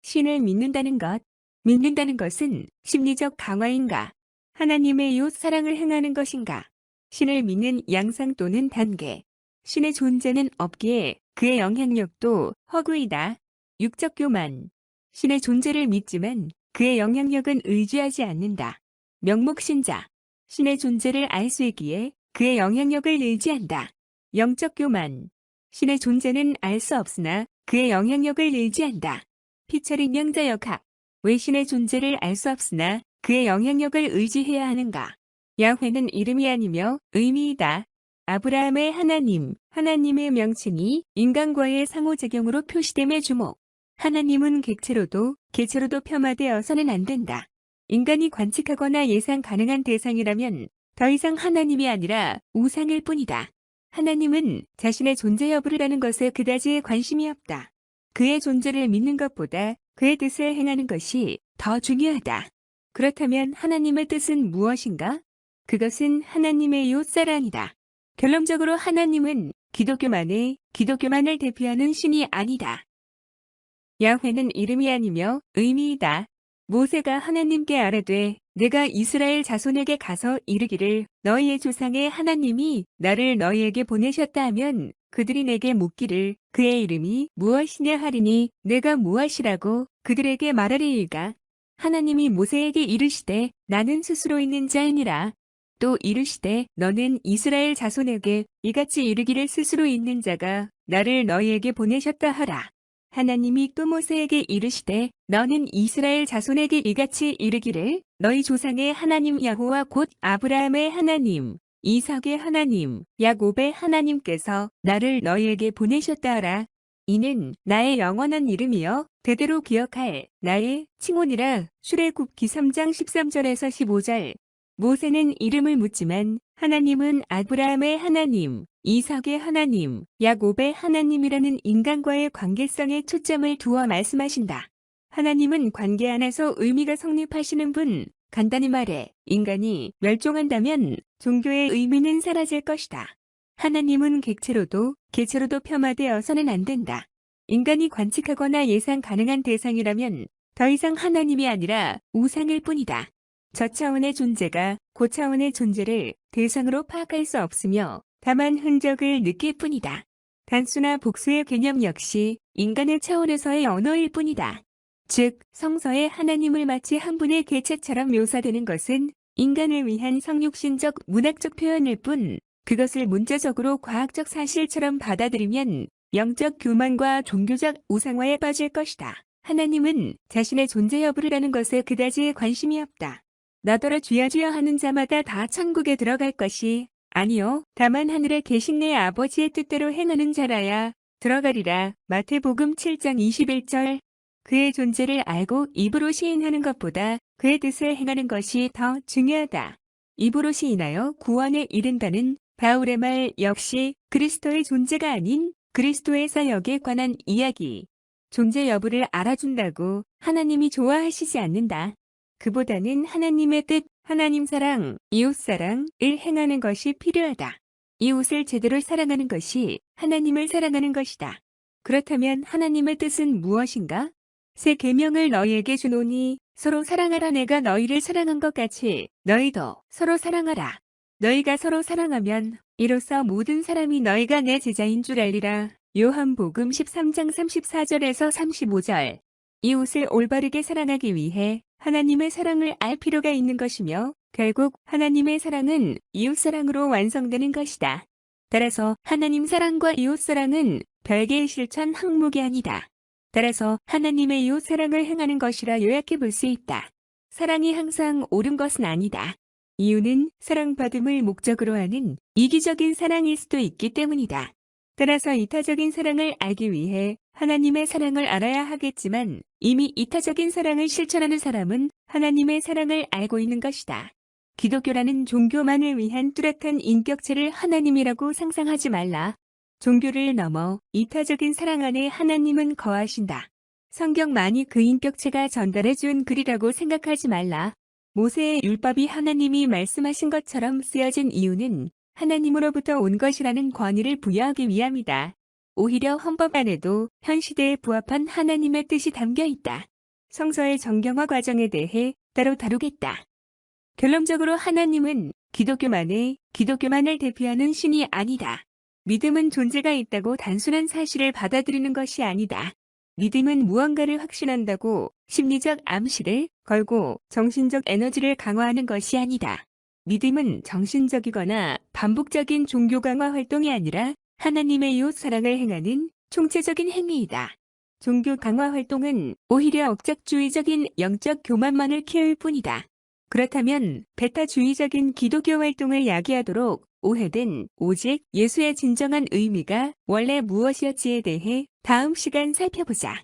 신을 믿는다는 것. 믿는다는 것은 심리적 강화인가? 하나님의 이웃 사랑을 행하는 것인가? 신을 믿는 양상 또는 단계. 신의 존재는 없기에 그의 영향력도 허구이다. 육적 교만. 신의 존재를 믿지만 그의 영향력은 의지하지 않는다. 명목신자. 신의 존재를 알 수 있기에 그의 영향력을 의지한다. 영적 교만. 신의 존재는 알 수 없으나 그의 영향력을 의지한다. 피처링 명자역학. 왜 신의 존재를 알 수 없으나 그의 영향력을 의지해야 하는가? 야훼는 이름이 아니며 의미이다. 아브라함의 하나님, 하나님의 명칭이 인간과의 상호작용으로 표시됨에 주목. 하나님은 객체로도 개체로도 폄하되어서는 안 된다. 인간이 관측하거나 예상 가능한 대상이라면 더 이상 하나님이 아니라 우상일 뿐이다. 하나님은 자신의 존재 여부를 아는 것에 그다지 관심이 없다. 그의 존재를 믿는 것보다 그의 뜻을 행하는 것이 더 중요하다. 그렇다면 하나님의 뜻은 무엇인가? 그것은 하나님의 이웃 사랑이다. 결론적으로 하나님은 기독교만을 대표하는 신이 아니다. 야훼는 이름이 아니며 의미이다. 모세가 하나님께 아뢰되 내가 이스라엘 자손에게 가서 이르기를 너희의 조상의 하나님이 나를 너희에게 보내셨다 하면 그들이 내게 묻기를 그의 이름이 무엇이냐 하리니 내가 무엇이라고 그들에게 말하리이까. 하나님이 모세에게 이르시되 나는 스스로 있는 자이니라. 또 이르시되 너는 이스라엘 자손에게 이같이 이르기를 스스로 있는 자가 나를 너희에게 보내셨다 하라. 하나님이 또 모세에게 이르시되 너는 이스라엘 자손에게 이같이 이르기를 너희 조상의 하나님 여호와 곧 아브라함의 하나님, 이삭의 하나님, 야곱의 하나님께서 나를 너희에게 보내셨다 하라. 이는 나의 영원한 이름이여 대대로 기억할 나의 칭혼이라. 출애굽기 3장 13절에서 15절. 모세는 이름을 묻지만 하나님은 아브라함의 하나님, 이삭의 하나님, 야곱의 하나님이라는 인간과의 관계성에 초점을 두어 말씀하신다. 하나님은 관계 안에서 의미가 성립하시는 분. 간단히 말해 인간이 멸종한다면 종교의 의미는 사라질 것이다. 하나님은 객체로도 개체로도 폄하되어서는 안 된다. 인간이 관측하거나 예상 가능한 대상이라면 더 이상 하나님이 아니라 우상일 뿐이다. 저 차원의 존재가 고 차원의 존재를 대상으로 파악할 수 없으며 다만 흔적을 느낄 뿐이다. 단수나 복수의 개념 역시 인간의 차원에서의 언어일 뿐이다. 즉, 성서의 하나님을 마치 한 분의 개체처럼 묘사되는 것은 인간을 위한 성육신적 문학적 표현일 뿐, 그것을 문자적으로 과학적 사실처럼 받아들이면 영적 교만과 종교적 우상화에 빠질 것이다. 하나님은 자신의 존재 여부를 아는 것에 그다지 관심이 없다. 나더러 주여 주여 하는 자마다 다 천국에 들어갈 것이 아니요 다만 하늘에 계신 내 아버지의 뜻대로 행하는 자라야 들어가리라. 마태복음 7장 21절. 그의 존재를 알고 입으로 시인하는 것보다 그의 뜻을 행하는 것이 더 중요하다. 입으로 시인하여 구원에 이른다는 바울의 말 역시 그리스도의 존재가 아닌 그리스도의 사역에 관한 이야기. 존재 여부를 알아준다고 하나님이 좋아하시지 않는다. 그보다는 하나님의 뜻, 하나님 사랑, 이웃 사랑을 행하는 것이 필요하다. 이웃을 제대로 사랑하는 것이 하나님을 사랑하는 것이다. 그렇다면 하나님의 뜻은 무엇인가? 새 계명을 너희에게 주노니 서로 사랑하라. 내가 너희를 사랑한 것 같이 너희도 서로 사랑하라. 너희가 서로 사랑하면 이로써 모든 사람이 너희가 내 제자인 줄 알리라. 요한복음 13장 34절에서 35절. 이웃을 올바르게 사랑하기 위해 하나님의 사랑을 알 필요가 있는 것이며 결국 하나님의 사랑은 이웃 사랑으로 완성되는 것이다. 따라서 하나님 사랑과 이웃 사랑은 별개의 실천 항목이 아니다. 따라서 하나님의 이웃 사랑을 행하는 것이라 요약해 볼 수 있다. 사랑이 항상 옳은 것은 아니다. 이유는 사랑받음을 목적으로 하는 이기적인 사랑일 수도 있기 때문이다. 따라서 이타적인 사랑을 알기 위해 하나님의 사랑을 알아야 하겠지만 이미 이타적인 사랑을 실천하는 사람은 하나님의 사랑을 알고 있는 것이다. 기독교라는 종교만을 위한 뚜렷한 인격체를 하나님이라고 상상하지 말라. 종교를 넘어 이타적인 사랑 안에 하나님은 거하신다. 성경만이 그 인격체가 전달해 준 글이라고 생각하지 말라. 모세의 율법이 하나님이 말씀하신 것처럼 쓰여진 이유는 하나님으로부터 온 것이라는 권위를 부여하기 위함이다. 오히려 헌법 안에도 현 시대에 부합한 하나님의 뜻이 담겨 있다. 성서의 정경화 과정에 대해 따로 다루겠다. 결론적으로 하나님은 기독교만을 대표하는 신이 아니다. 믿음은 존재가 있다고 단순한 사실을 받아들이는 것이 아니다. 믿음은 무언가를 확신한다고 심리적 암시를 걸고 정신적 에너지를 강화하는 것이 아니다. 믿음은 정신적이거나 반복적인 종교 강화 활동이 아니라 하나님의 이웃 사랑을 행하는 총체적인 행위이다. 종교 강화 활동은 오히려 억작주의적인 영적 교만만을 키울 뿐이다. 그렇다면 베타주의적인 기독교 활동을 야기하도록 오해된 오직 예수의 진정한 의미가 원래 무엇이었지에 대해 다음 시간 살펴보자.